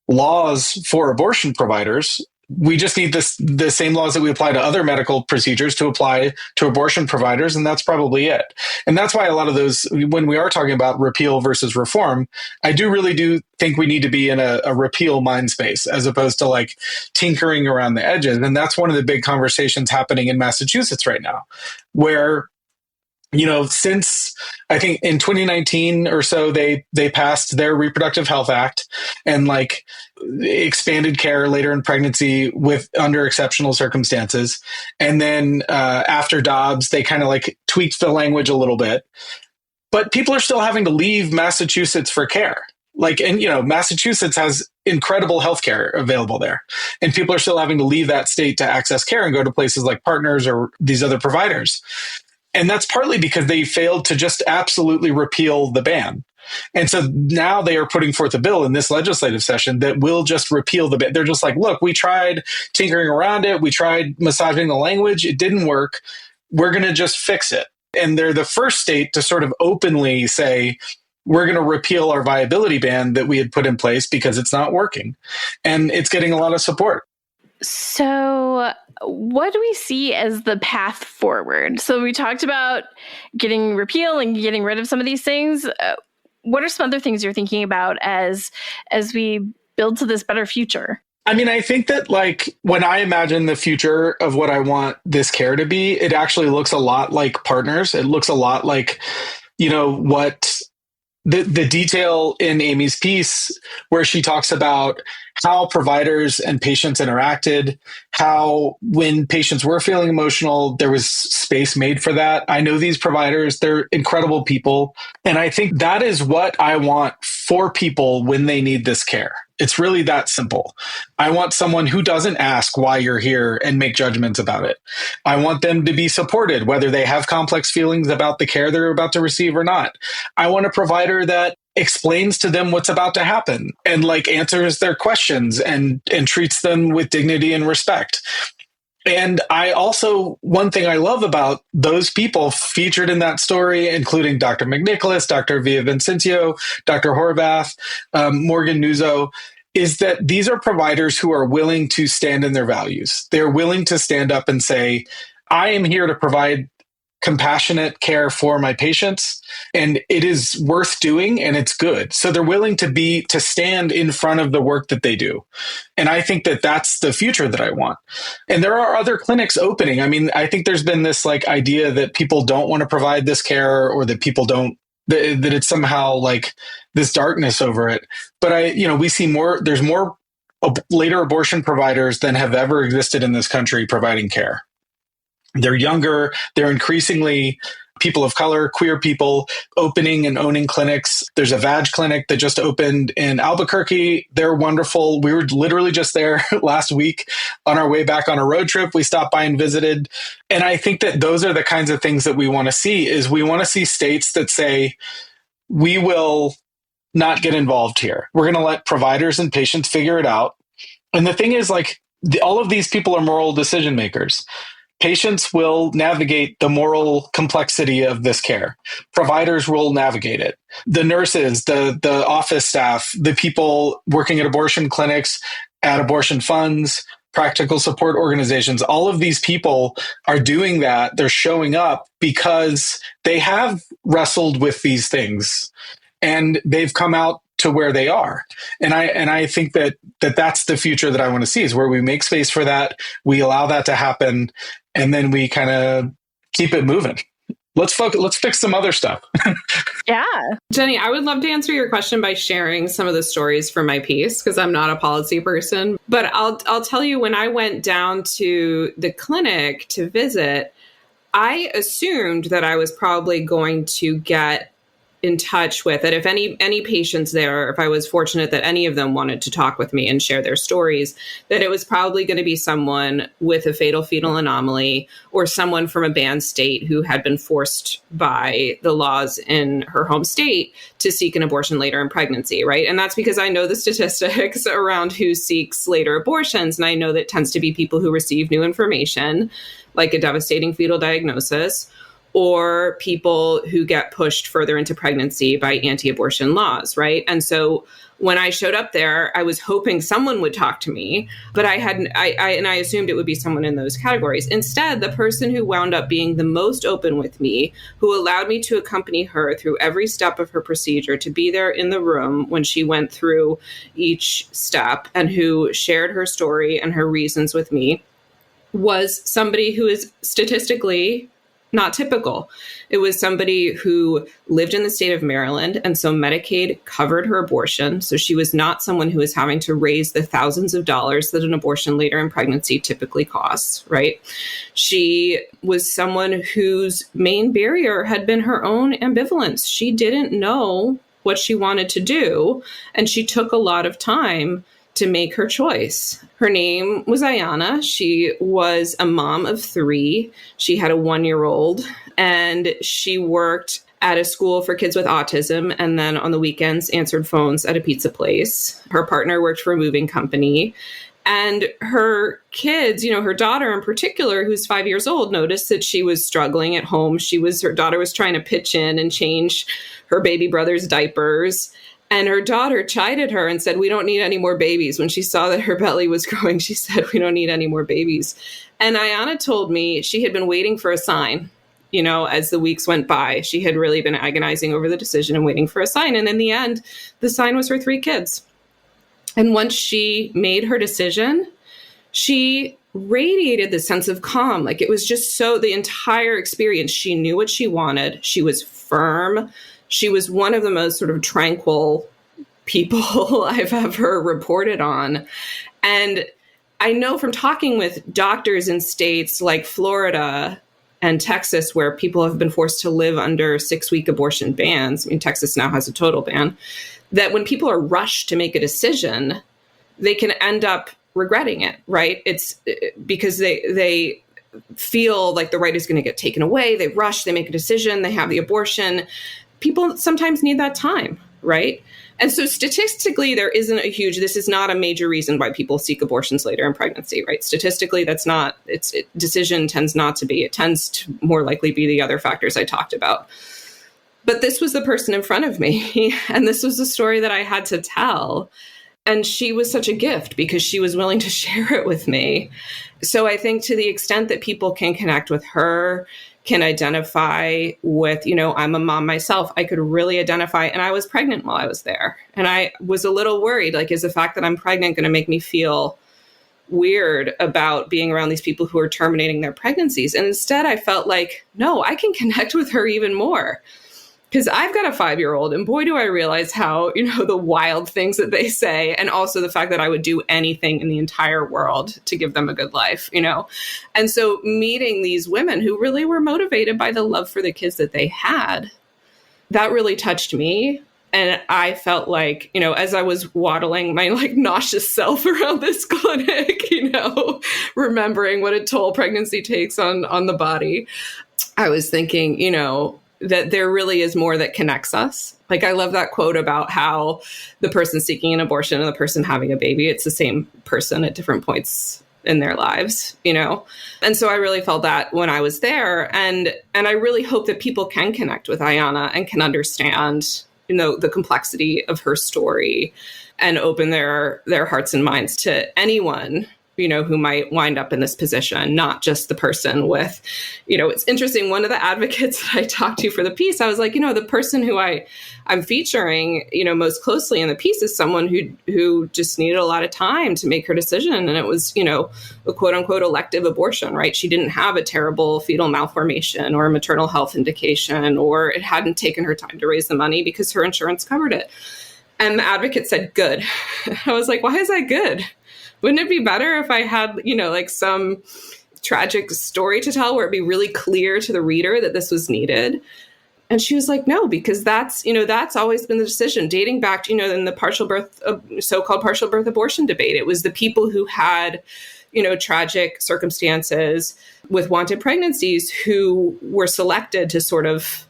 laws for abortion providers. we just need the same laws that we apply to other medical procedures to apply to abortion providers, and that's probably it. And that's why a lot of those, when we are talking about repeal versus reform, I really do think we need to be in a repeal mind space as opposed to like tinkering around the edges. And that's one of the big conversations happening in Massachusetts right now, where since I think in 2019 or so, they passed their Reproductive Health Act and like expanded care later in pregnancy with under exceptional circumstances. And then after Dobbs, they kind of like tweaked the language a little bit. But people are still having to leave Massachusetts for care. Massachusetts has incredible healthcare available there. And people are still having to leave that state to access care and go to places like Partners or these other providers. And that's partly because they failed to just absolutely repeal the ban. And so now they are putting forth a bill in this legislative session that will just repeal the ban. They're just like, look, we tried tinkering around it. We tried massaging the language. It didn't work. We're going to just fix it. And they're the first state to sort of openly say, we're going to repeal our viability ban that we had put in place because it's not working. And it's getting a lot of support. So what do we see as the path forward? So we talked about getting repeal and getting rid of some of these things. What are some other things you're thinking about as we build to this better future? I mean, I think that like when I imagine the future of what I want this care to be, it actually looks a lot like Partners. It looks a lot like, what the detail in Amy's piece where she talks about how providers and patients interacted, how when patients were feeling emotional, there was space made for that. I know these providers, they're incredible people. And I think that is what I want for people when they need this care. It's really that simple. I want someone who doesn't ask why you're here and make judgments about it. I want them to be supported, whether they have complex feelings about the care they're about to receive or not. I want a provider that explains to them what's about to happen and like answers their questions and treats them with dignity and respect. And I also, one thing I love about those people featured in that story, including Dr. McNicholas, Dr. Villavicencio, Dr. Horvath, Morgan Nuzzo, is that these are providers who are willing to stand in their values. They're willing to stand up and say, I am here to provide compassionate care for my patients, and it is worth doing and it's good. So they're willing to stand in front of the work that they do. And I think that that's the future that I want. And there are other clinics opening. I mean, I think there's been this like idea that people don't want to provide this care or that people don't, that it's somehow like this darkness over it. But we see there's more later abortion providers than have ever existed in this country providing care. They're younger. They're increasingly people of color, queer people opening and owning clinics. There's a VAG clinic that just opened in Albuquerque. They're wonderful. We were literally just there last week on our way back on a road trip. We stopped by and visited. And I think that those are the kinds of things that we want to see is we want to see states that say, we will not get involved here. We're going to let providers and patients figure it out. And the thing is like all of these people are moral decision makers. Patients will navigate the moral complexity of this care. Providers will navigate it. The nurses, the office staff, the people working at abortion clinics, at abortion funds, practical support organizations, all of these people are doing that. They're showing up because they have wrestled with these things and they've come out to where they are. And I think that's the future that I want to see is where we make space for that. We allow that to happen. And then we kind of keep it moving. Let's fix some other stuff. Yeah. Jenny, I would love to answer your question by sharing some of the stories from my piece because I'm not a policy person. But I'll tell you, when I went down to the clinic to visit, I assumed that I was probably going to get in touch with it. If any patients there, if I was fortunate that any of them wanted to talk with me and share their stories, that it was probably going to be someone with a fatal fetal anomaly or someone from a banned state who had been forced by the laws in her home state to seek an abortion later in pregnancy, right? And that's because I know the statistics around who seeks later abortions. And I know that tends to be people who receive new information, like a devastating fetal diagnosis, or people who get pushed further into pregnancy by anti-abortion laws, right? And so when I showed up there, I was hoping someone would talk to me, but I assumed it would be someone in those categories. Instead, the person who wound up being the most open with me, who allowed me to accompany her through every step of her procedure, to be there in the room when she went through each step, and who shared her story and her reasons with me, was somebody who is statistically not typical. It was somebody who lived in the state of Maryland, and so Medicaid covered her abortion. So she was not someone who was having to raise the thousands of dollars that an abortion later in pregnancy typically costs, right? She was someone whose main barrier had been her own ambivalence. She didn't know what she wanted to do, and she took a lot of time to make her choice. Her name was Ayanna. She was a mom of 3. She had a 1-year-old, and she worked at a school for kids with autism, and then on the weekends answered phones at a pizza place. Her partner worked for a moving company. And her kids, her daughter in particular, who's 5 years old, noticed that she was struggling at home. Her daughter was trying to pitch in and change her baby brother's diapers. And her daughter chided her and said, "We don't need any more babies." When she saw that her belly was growing, she said, "We don't need any more babies." And Ayanna told me she had been waiting for a sign, as the weeks went by. She had really been agonizing over the decision and waiting for a sign. And in the end, the sign was her 3 kids. And once she made her decision, she radiated the sense of calm. Like, it was just the entire experience, she knew what she wanted. She was firm. She was one of the most sort of tranquil people I've ever reported on. And I know from talking with doctors in states like Florida and Texas, where people have been forced to live under 6-week abortion bans. I mean, Texas now has a total ban. That when people are rushed to make a decision, they can end up regretting it, right? It's because they feel like the right is going to get taken away. They rush, they make a decision, they have the abortion. People sometimes need that time, right? And so statistically, this is not a major reason why people seek abortions later in pregnancy, right? Statistically, decision tends not to be. It tends to more likely be the other factors I talked about. But this was the person in front of me, and this was the story that I had to tell. And she was such a gift because she was willing to share it with me. So I think to the extent that people can connect with her, can identify with, I'm a mom myself, I could really identify. And I was pregnant while I was there. And I was a little worried, like, is the fact that I'm pregnant going to make me feel weird about being around these people who are terminating their pregnancies? And instead I felt like, no, I can connect with her even more. Because I've got a 5-year-old, and boy, do I realize how, the wild things that they say, and also the fact that I would do anything in the entire world to give them a good life, And so meeting these women who really were motivated by the love for the kids that they had, that really touched me. And I felt like, as I was waddling my nauseous self around this clinic, remembering what a toll pregnancy takes on the body, I was thinking, that there really is more that connects us. Like, I love that quote about how the person seeking an abortion and the person having a baby, it's the same person at different points in their lives, And so I really felt that when I was there. And I really hope that people can connect with Ayanna and can understand, the complexity of her story and open their hearts and minds to anyone who might wind up in this position, not just the person with, it's interesting. One of the advocates that I talked to for the piece, I was like, the person who I'm featuring, most closely in the piece is someone who just needed a lot of time to make her decision. And it was, a quote unquote elective abortion, right? She didn't have a terrible fetal malformation or a maternal health indication, or it hadn't taken her time to raise the money because her insurance covered it. And the advocate said, good. I was like, why is that good? Wouldn't it be better if I had, some tragic story to tell where it'd be really clear to the reader that this was needed? And she was like, no, because that's always been the decision dating back to, in the so-called partial birth abortion debate. It was the people who had, tragic circumstances with wanted pregnancies who were selected to sort of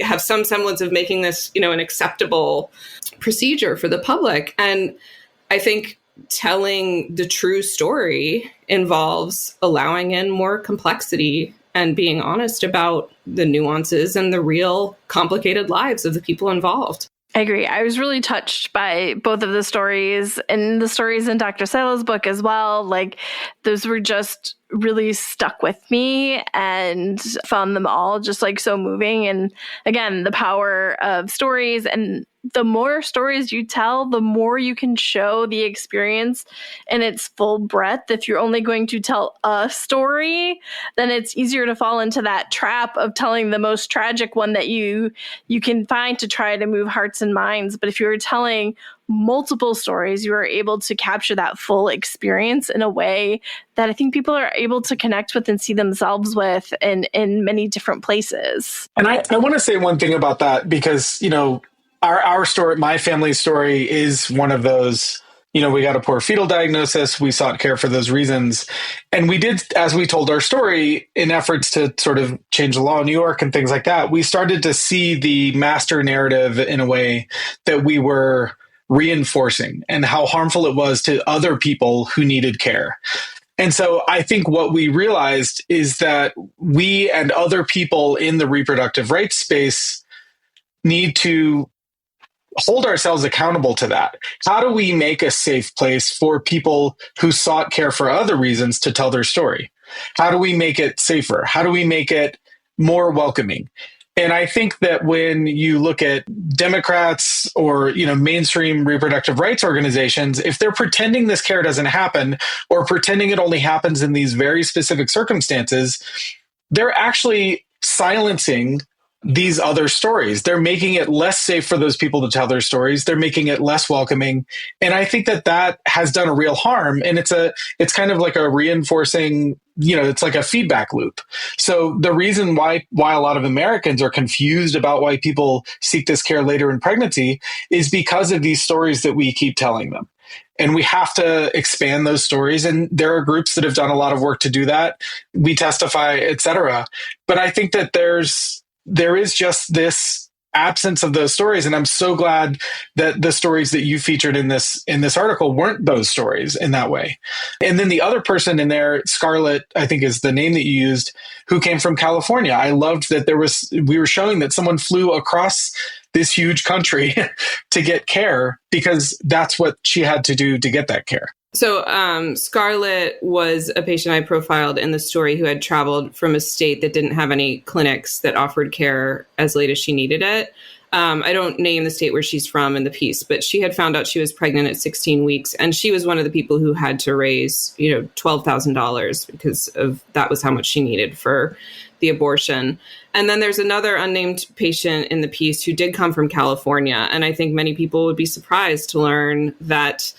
have some semblance of making this, an acceptable procedure for the public. And I think telling the true story involves allowing in more complexity and being honest about the nuances and the real complicated lives of the people involved. I agree. I was really touched by both of the stories and the stories in Dr. Seilo's book as well. Like, those were just really stuck with me and found them all just like so moving. And again, the power of stories, and the more stories you tell, the more you can show the experience in its full breadth. If you're only going to tell a story, then it's easier to fall into that trap of telling the most tragic one that you can find to try to move hearts and minds. But if you're telling multiple stories, you are able to capture that full experience in a way that I think people are able to connect with and see themselves with in many different places. And I want to say one thing about that, because, our story, my family's story, is one of those, we got a poor fetal diagnosis. We sought care for those reasons. And we did, as we told our story, in efforts to sort of change the law in New York and things like that, we started to see the master narrative in a way that we were reinforcing, and how harmful it was to other people who needed care. And so I think what we realized is that we and other people in the reproductive rights space need to hold ourselves accountable to that. How do we make a safe place for people who sought care for other reasons to tell their story? How do we make it safer? How do we make it more welcoming? And I think that when you look at Democrats or, mainstream reproductive rights organizations, if they're pretending this care doesn't happen, or pretending it only happens in these very specific circumstances, they're actually silencing these other stories. They're making it less safe for those people to tell their stories. They're making it less welcoming. And I think that has done a real harm. And it's kind of like a reinforcing, it's like a feedback loop. So the reason why a lot of Americans are confused about why people seek this care later in pregnancy is because of these stories that we keep telling them. And we have to expand those stories. And there are groups that have done a lot of work to do that. We Testify, et cetera. But I think that there is just this absence of those stories. And I'm so glad that the stories that you featured in this article weren't those stories in that way. And then the other person in there, Scarlett, I think is the name that you used, who came from California. I loved that we were showing that someone flew across this huge country to get care, because that's what she had to do to get that care. So Scarlett was a patient I profiled in the story who had traveled from a state that didn't have any clinics that offered care as late as she needed it. I don't name the state where she's from in the piece, but she had found out she was pregnant at 16 weeks. And she was one of the people who had to raise, $12,000 because that was how much she needed for the abortion. And then there's another unnamed patient in the piece who did come from California. And I think many people would be surprised to learn that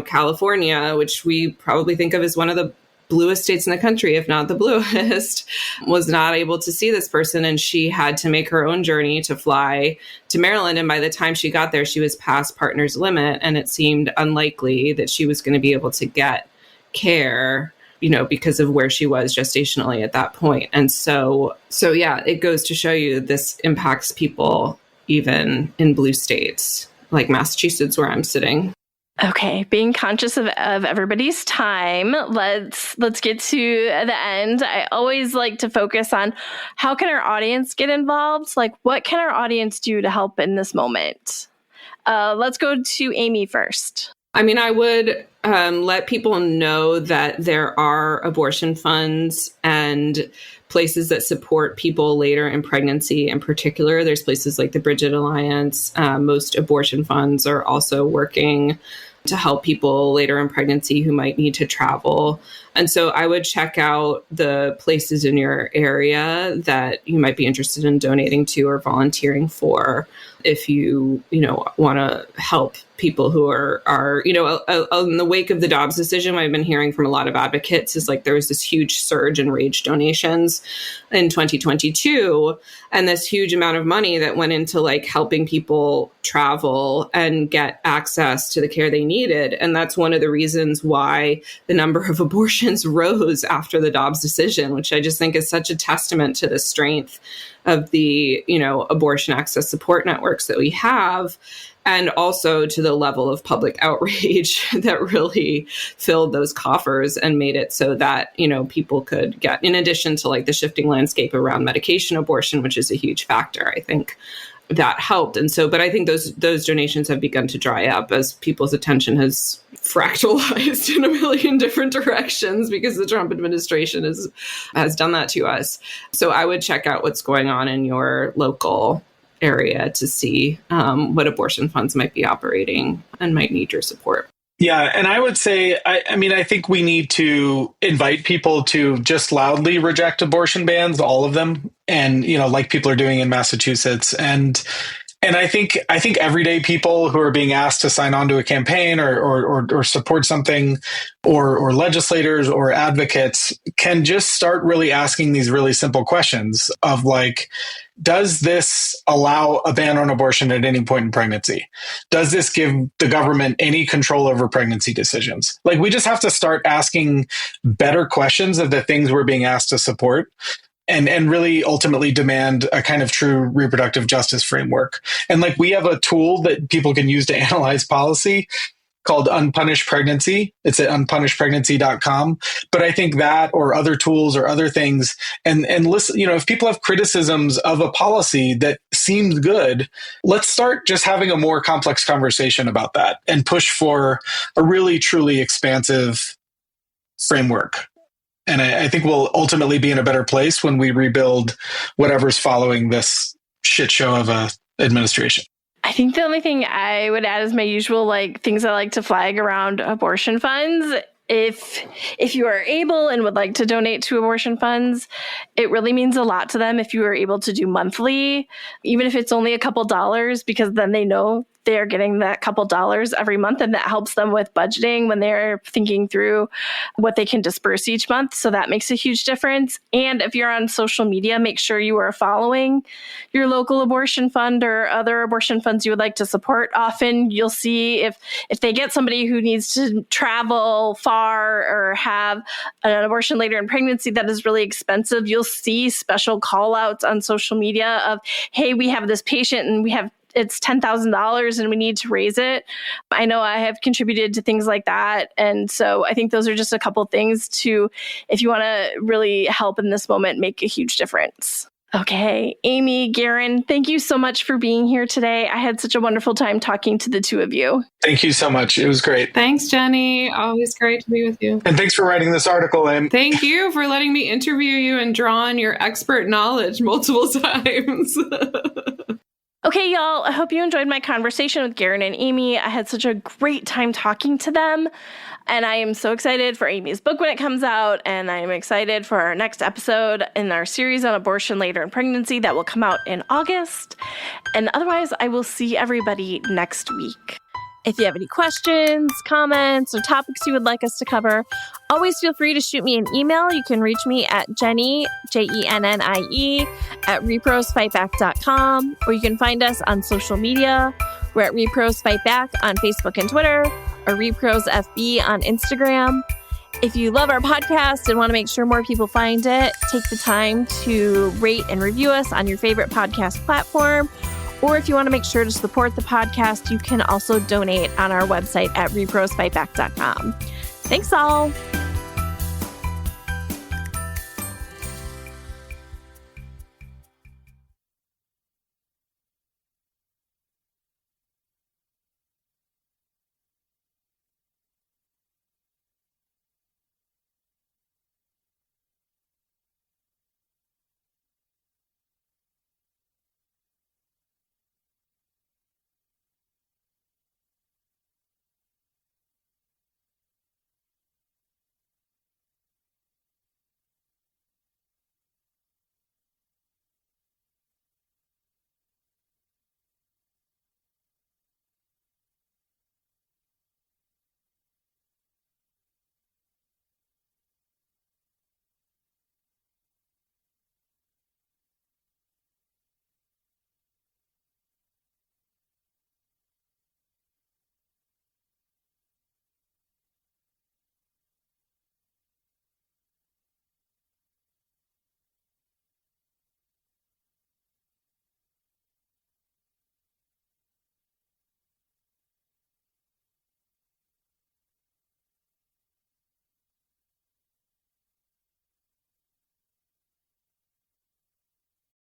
California, which we probably think of as one of the bluest states in the country, if not the bluest, was not able to see this person. And she had to make her own journey to fly to Maryland. And by the time she got there, she was past partner's limit. And it seemed unlikely that she was going to be able to get care, because of where she was gestationally at that point. And so yeah, it goes to show you this impacts people even in blue states like Massachusetts, where I'm sitting. Okay, being conscious of everybody's time, let's get to the end. I always like to focus on how can our audience get involved? Like, what can our audience do to help in this moment? Let's go to Amy first. I mean, I would let people know that there are abortion funds and places that support people later in pregnancy. In particular, there's places like the Bridget Alliance. Most abortion funds are also working to help people later in pregnancy who might need to travel. And so I would check out the places in your area that you might be interested in donating to or volunteering for if you want to help people who are in the wake of the Dobbs decision. What I've been hearing from a lot of advocates is like there was this huge surge in RAGE donations in 2022, and this huge amount of money that went into like helping people travel and get access to the care they needed. And that's one of the reasons why the number of abortions abortions rose after the Dobbs decision, which I just think is such a testament to the strength of the, abortion access support networks that we have, and also to the level of public outrage that really filled those coffers and made it so that, people could get, in addition to like the shifting landscape around medication abortion, which is a huge factor, I think that helped. And so, but I think those donations have begun to dry up as people's attention has fractalized in a million different directions because the Trump administration has done that to us. So I would check out what's going on in your local area to see what abortion funds might be operating and might need your support. Yeah. And I would say, I think we need to invite people to just loudly reject abortion bans, all of them. And, like people are doing in Massachusetts. And I think everyday people who are being asked to sign on to a campaign or support something or legislators or advocates can just start really asking these really simple questions of like, does this allow a ban on abortion at any point in pregnancy? Does this give the government any control over pregnancy decisions? Like, we just have to start asking better questions of the things we're being asked to support and really ultimately demand a kind of true reproductive justice framework. And like, we have a tool that people can use to analyze policy called Unpunished Pregnancy. It's at unpunishedpregnancy.com. But I think that or other tools or other things and listen, if people have criticisms of a policy that seems good, let's start just having a more complex conversation about that and push for a really, truly expansive framework. And I think we'll ultimately be in a better place when we rebuild whatever's following this shit show of a administration. I think the only thing I would add is my usual things I like to flag around abortion funds. If you are able and would like to donate to abortion funds, it really means a lot to them if you are able to do monthly, even if it's only a couple dollars, because then they know they are getting that couple dollars every month, and that helps them with budgeting when they're thinking through what they can disperse each month. So that makes a huge difference. And if you're on social media, make sure you are following your local abortion fund or other abortion funds you would like to support. Often you'll see if they get somebody who needs to travel far or have an abortion later in pregnancy that is really expensive, you'll see special call outs on social media of, hey, we have this patient and it's $10,000 and we need to raise it. I know I have contributed to things like that. And so I think those are just a couple things to, if you want to really help in this moment, make a huge difference. Okay, Amy, Garin, thank you so much for being here today. I had such a wonderful time talking to the two of you. Thank you so much. It was great. Thanks, Jenny. Always great to be with you. And thanks for writing this article, Em. Thank you for letting me interview you and draw on your expert knowledge multiple times. Okay, y'all, I hope you enjoyed my conversation with Garin and Amy. I had such a great time talking to them, and I am so excited for Amy's book when it comes out, and I am excited for our next episode in our series on abortion later in pregnancy that will come out in August. And otherwise, I will see everybody next week. If you have any questions, comments, or topics you would like us to cover, always feel free to shoot me an email. You can reach me at Jenny, Jennie, at rePROsFightBack.com, or you can find us on social media. We're at rePROs Fight Back on Facebook and Twitter, or rePROs FB on Instagram. If you love our podcast and want to make sure more people find it, take the time to rate and review us on your favorite podcast platform. Or if you want to make sure to support the podcast, you can also donate on our website at rePROsFightBack.com. Thanks all.